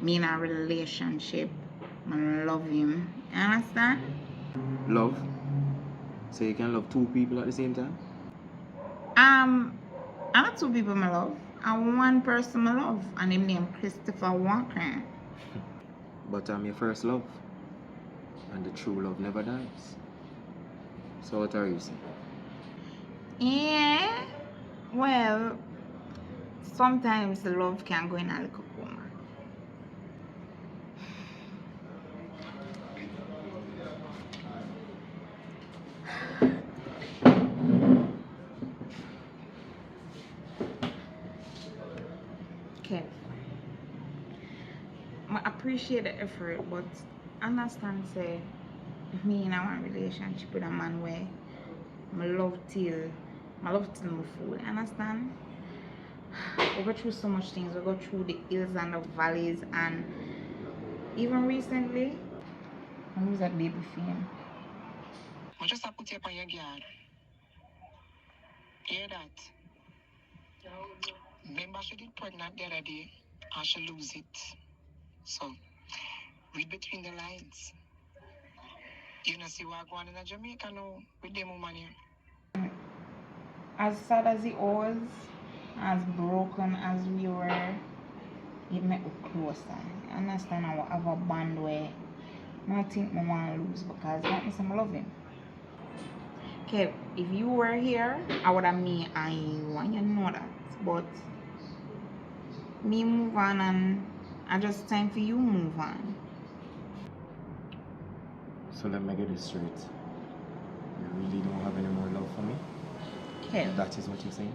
me in a relationship. I love him. You understand? Love? So you can love two people at the same time? I'm not two people I love. I'm one person I love, and him named Christopher Walker. But I'm your first love. And the true love never dies. So what are you saying? Yeah. Well, sometimes the love can go in a little coma. Okay. I appreciate the effort, but understand say me in a relationship with a man where I love till my fool. Understand? We go through so much things. We go through the hills and the valleys, and even recently, I lose that baby for him. I just put you up on your guard. Hear that? Remember she did pregnant the other day and she lose it. So, read between the lines. You know see what going on in Jamaica now with them woman here. As sad as it was, as broken as we were, it made us closer. You understand? I have a bond where I don't think I want to lose because I love him. Okay, if you were here, I would have me and you, and you know that. But me move on, and I just time for you move on. So let me get this straight. You really don't have any more love for me? Okay. That is what you're saying?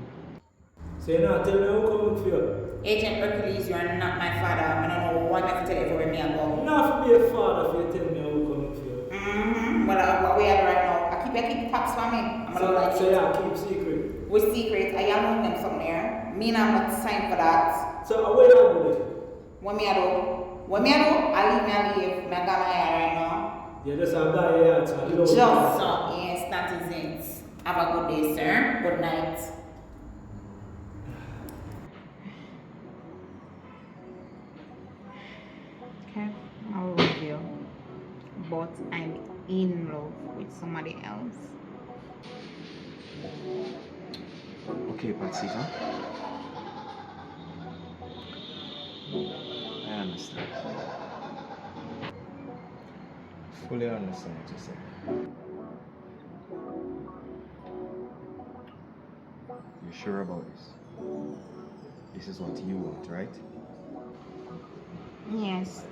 So you know, tell me who coming for you. Agent Hercules, you are not my father. I don't know what I have to tell you for me about. Not to be a father if you tell me who coming for you. Well, what we are right now, I keep taps for me. So yeah, keep secret. With secret, I am them somewhere. Me not got time for that. So where you do it? What me I do? I leave. Me I got my hair right now. Yeah, just a guy here, so you don't Just so, yes, that is it. Have a good day, sir. Good night. Okay, I love you, but I'm in love with somebody else. Okay, Patsy, huh? I understand. Fully understand what you say. You sure about this? This is what you want, right? Yes.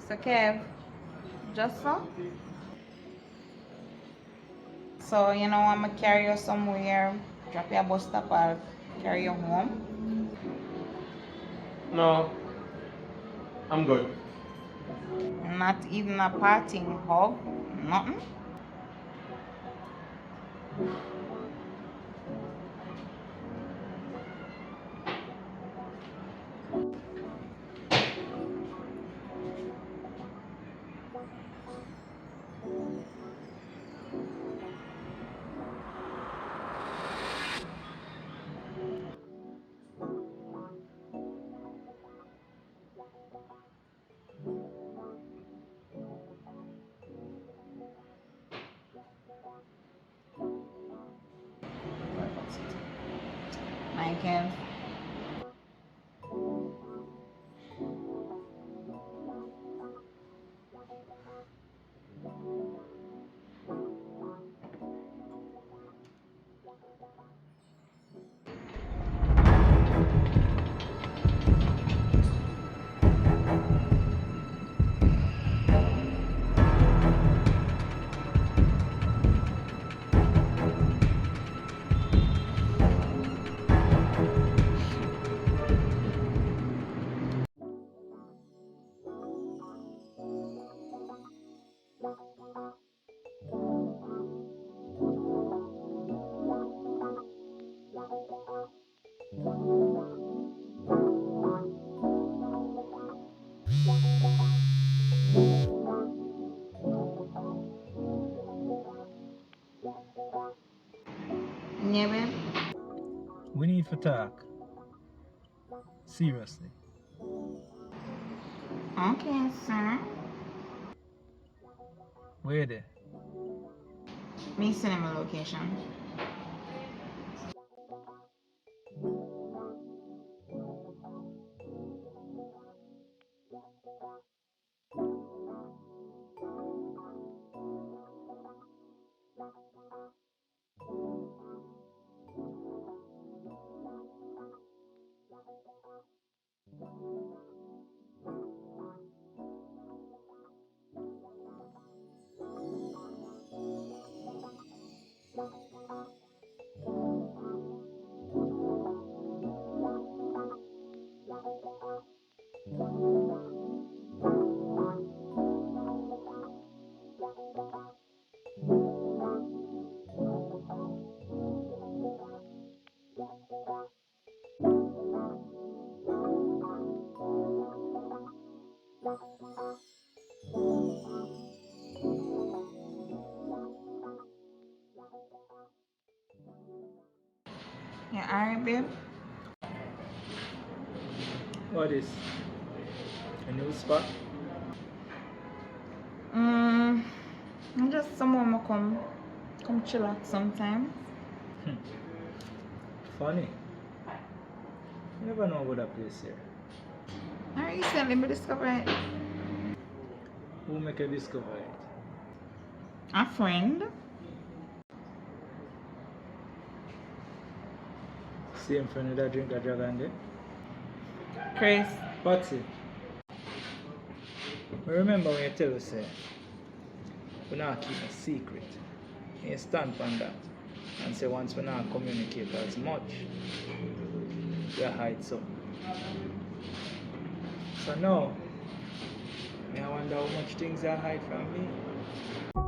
So Kev, just so? So you know I'ma carry you somewhere, drop you a bus stop or carry you home? No. I'm good. Not even a parting hug? Nothing? Bye, Patsy. My Kev. need to talk. Seriously. Okay, sir. Where there? Me send him a location. Yeah, alright, babe. What is? A new spot? I'm just someone will come chillax sometimes. Funny. You never know about that place here. Alright, recently me discover it. Who make you discover it? A friend. Same friend that drink a dragon there? Chris. Patsy. Remember when you tell us we not keep a secret. You stand on that and say once we not communicate as much, we hide some. So now, I wonder how much things you hide from me.